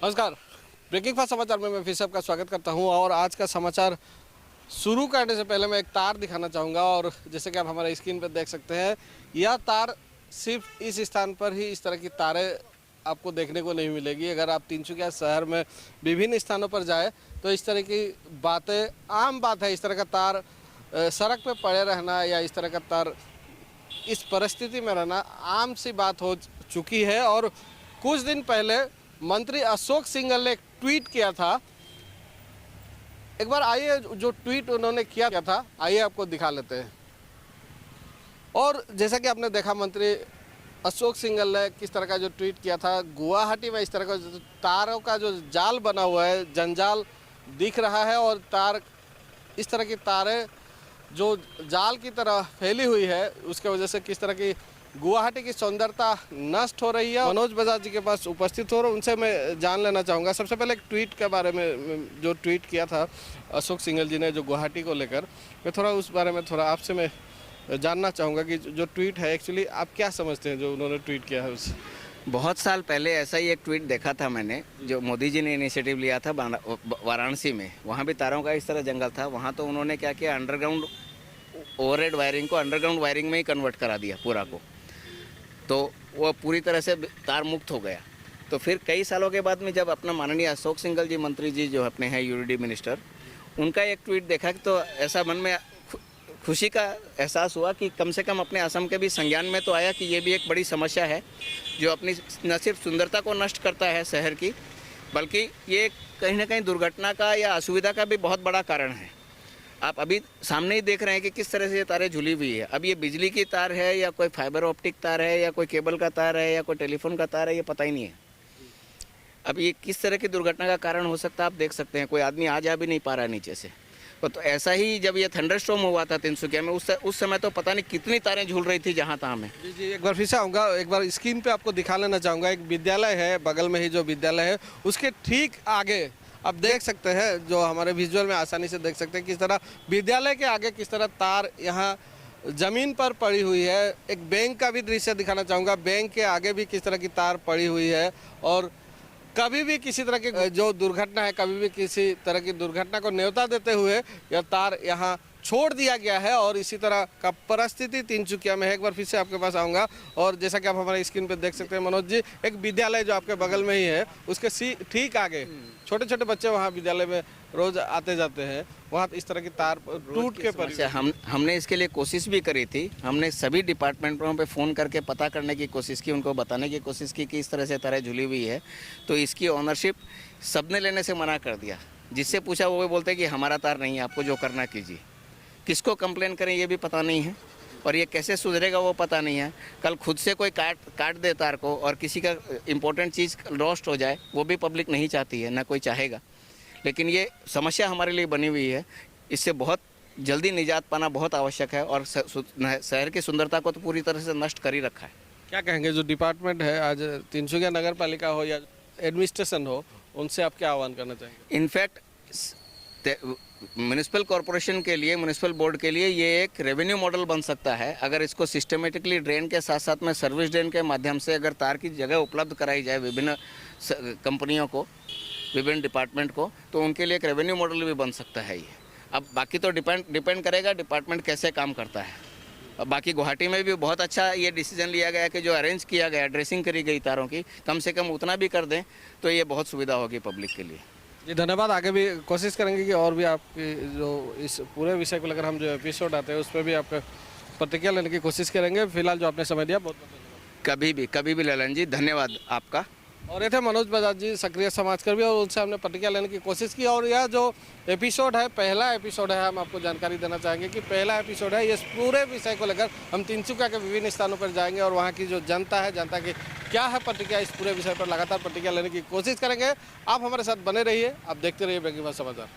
नमस्कार। Breaking fast समाचार में मैं फिर से आपका स्वागत करता हूं और आज का समाचार शुरू करने से पहले मैं एक तार दिखाना चाहूँगा। और जैसे कि आप हमारे स्क्रीन पर देख सकते हैं, यह तार सिर्फ इस स्थान पर ही इस तरह की तारें आपको देखने को नहीं मिलेगी। अगर आप तिनसुकिया शहर में विभिन्न स्थानों पर जाए तो इस तरह की बातें आम बात है। इस तरह का तार सड़क पर पड़े रहना या इस तरह का तार इस परिस्थिति में रहना आम सी बात हो चुकी है। और कुछ दिन पहले मंत्री अशोक सिंघल ने एक ट्वीट किया था। एक बार आइए जो ट्वीट उन्होंने किया था, आइए आपको दिखा लेते हैं। और जैसा कि आपने देखा, मंत्री अशोक सिंघल ने किस तरह का जो ट्वीट किया था, गुवाहाटी में इस तरह का तारों का जो जाल बना हुआ है, जंजाल दिख रहा है। और तार इस तरह की तारें जो जाल की तरह फैली हुई है, उसके वजह से किस तरह की गुवाहाटी की सुंदरता नष्ट हो रही है। मनोज बजाज जी के पास उपस्थित हो रहे, उनसे मैं जान लेना चाहूँगा। सबसे पहले एक ट्वीट के बारे में जो ट्वीट किया था अशोक सिंघल जी ने जो गुवाहाटी को लेकर, मैं थोड़ा उस बारे में थोड़ा आपसे मैं जानना चाहूँगा कि जो ट्वीट है एक्चुअली आप क्या समझते हैं जो उन्होंने ट्वीट किया है उससे। बहुत साल पहले ऐसा ही एक ट्वीट देखा था मैंने, जो मोदी जी ने इनिशिएटिव लिया था वाराणसी में। वहाँ भी तारों का इस तरह जंगल था। वहाँ तो उन्होंने क्या किया, अंडरग्राउंड ओवरहेड वायरिंग को अंडरग्राउंड वायरिंग में ही कन्वर्ट करा दिया पूरा को, तो वो पूरी तरह से तार मुक्त हो गया। तो फिर कई सालों के बाद में जब अपना माननीय अशोक सिंघल जी मंत्री जी जो अपने हैं यूडीडी मिनिस्टर, उनका एक ट्वीट देखा तो ऐसा मन में खुशी का एहसास हुआ कि कम से कम अपने असम के भी संज्ञान में तो आया कि ये भी एक बड़ी समस्या है जो अपनी न सिर्फ सुंदरता को नष्ट करता है शहर की, बल्कि ये कहीं ना कहीं दुर्घटना का या असुविधा का भी बहुत बड़ा कारण है। आप अभी सामने ही देख रहे हैं कि किस तरह से ये तारें झुली हुई है। अब ये बिजली की तार है या कोई फाइबर ऑप्टिक तार है या कोई केबल का तार है या कोई टेलीफोन का तार है, ये पता ही नहीं है। अब ये किस तरह की दुर्घटना का कारण हो सकता है, आप देख सकते हैं। कोई आदमी आ जा भी नहीं पा रहा है नीचे से। तो ऐसा ही जब ये थंडरस्टॉर्म हुआ था तिनसुकिया में, उस समय तो पता नहीं कितनी तारें झूल रही थी जहाँ तहाँ में। जी, एक बार फिर से आऊँगा, एक बार स्क्रीन पे आपको दिखा लेना चाहूँगा। एक विद्यालय है बगल में ही, जो विद्यालय है उसके ठीक आगे आप देख सकते हैं, जो हमारे विजुअल में आसानी से देख सकते हैं किस तरह विद्यालय के आगे किस तरह तार यहाँ ज़मीन पर पड़ी हुई है। एक बैंक का भी दृश्य दिखाना चाहूँगा, बैंक के आगे भी किस तरह की तार पड़ी हुई है। और कभी भी किसी तरह की जो दुर्घटना है, कभी भी किसी तरह की दुर्घटना को न्योता देते हुए यह तार यहाँ छोड़ दिया गया है। और इसी तरह का परिस्थिति तिनसुकिया में है। एक बार फिर से आपके पास आऊँगा और जैसा कि आप हमारे स्क्रीन पे देख सकते हैं मनोज जी, एक विद्यालय जो आपके बगल में ही है, उसके ठीक आगे छोटे छोटे बच्चे वहाँ विद्यालय में रोज आते जाते हैं। वहाँ इस तरह की तार टूट के पड़ी। हमने इसके लिए कोशिश भी करी थी। हमने सभी डिपार्टमेंटों पे फ़ोन करके पता करने की कोशिश की, उनको बताने की कोशिश की कि इस तरह से तारें झुली हुई है। तो इसकी ऑनरशिप सबने लेने से मना कर दिया। जिससे पूछा वो बोलते कि हमारा तार नहीं है, आपको जो करना कीजिए। किसको कंप्लेन करें ये भी पता नहीं है, और ये कैसे सुधरेगा वो पता नहीं है। कल खुद से कोई काट दे तार को और किसी का इम्पोर्टेंट चीज़ लॉस्ट हो जाए, वो भी पब्लिक नहीं चाहती है, ना कोई चाहेगा। लेकिन ये समस्या हमारे लिए बनी हुई है। इससे बहुत जल्दी निजात पाना बहुत आवश्यक है। और शहर की सुंदरता को तो पूरी तरह से नष्ट कर ही रखा है। क्या कहेंगे जो डिपार्टमेंट है, आज तिनसुकिया नगर पालिका हो या एडमिनिस्ट्रेशन हो, उनसे आप क्या आह्वान करना चाहेंगे? इनफैक्ट म्यूनिसिपल कॉरपोरेशन के लिए, म्यूनिसिपल बोर्ड के लिए ये एक रेवेन्यू मॉडल बन सकता है। अगर इसको सिस्टमेटिकली ड्रेन के साथ साथ में सर्विस ड्रेन के माध्यम से अगर तार की जगह उपलब्ध कराई जाए विभिन्न कंपनियों को, विभिन्न डिपार्टमेंट को, तो उनके लिए एक रेवेन्यू मॉडल भी बन सकता है ये। अब बाकी तो डिपेंड करेगा डिपार्टमेंट कैसे काम करता है। अब बाकी गुवाहाटी में भी बहुत अच्छा ये डिसीजन लिया गया कि जो अरेंज किया गया, ड्रेसिंग करी गई तारों की, कम से कम उतना भी कर दें तो ये बहुत सुविधा होगी पब्लिक के लिए। जी धन्यवाद। आगे भी कोशिश करेंगे कि और भी आपकी जो इस पूरे विषय को लेकर हम जो एपिसोड आते हैं उस पर भी आपका प्रतिक्रिया लेने की कोशिश करेंगे। फिलहाल जो आपने समय दिया बहुत बहुत धन्यवाद। कभी भी ललन जी, धन्यवाद आपका। और ये थे मनोज बजाज जी, सक्रिय समाजकर्मी, और उनसे हमने प्रतिक्रिया लेने की कोशिश की। और यह जो एपिसोड है, पहला एपिसोड है, हम आपको जानकारी देना चाहेंगे कि पहला एपिसोड है। इस पूरे विषय को लेकर हम तिनसुकिया के विभिन्न स्थानों पर जाएंगे और वहाँ की जो जनता है, जनता की क्या है प्रतिक्रिया, इस पूरे विषय पर लगातार प्रतिक्रिया लेने की कोशिश करेंगे। आप हमारे साथ बने रहिए, आप देखते रहिए ब्रेकिंग फास्ट समाचार।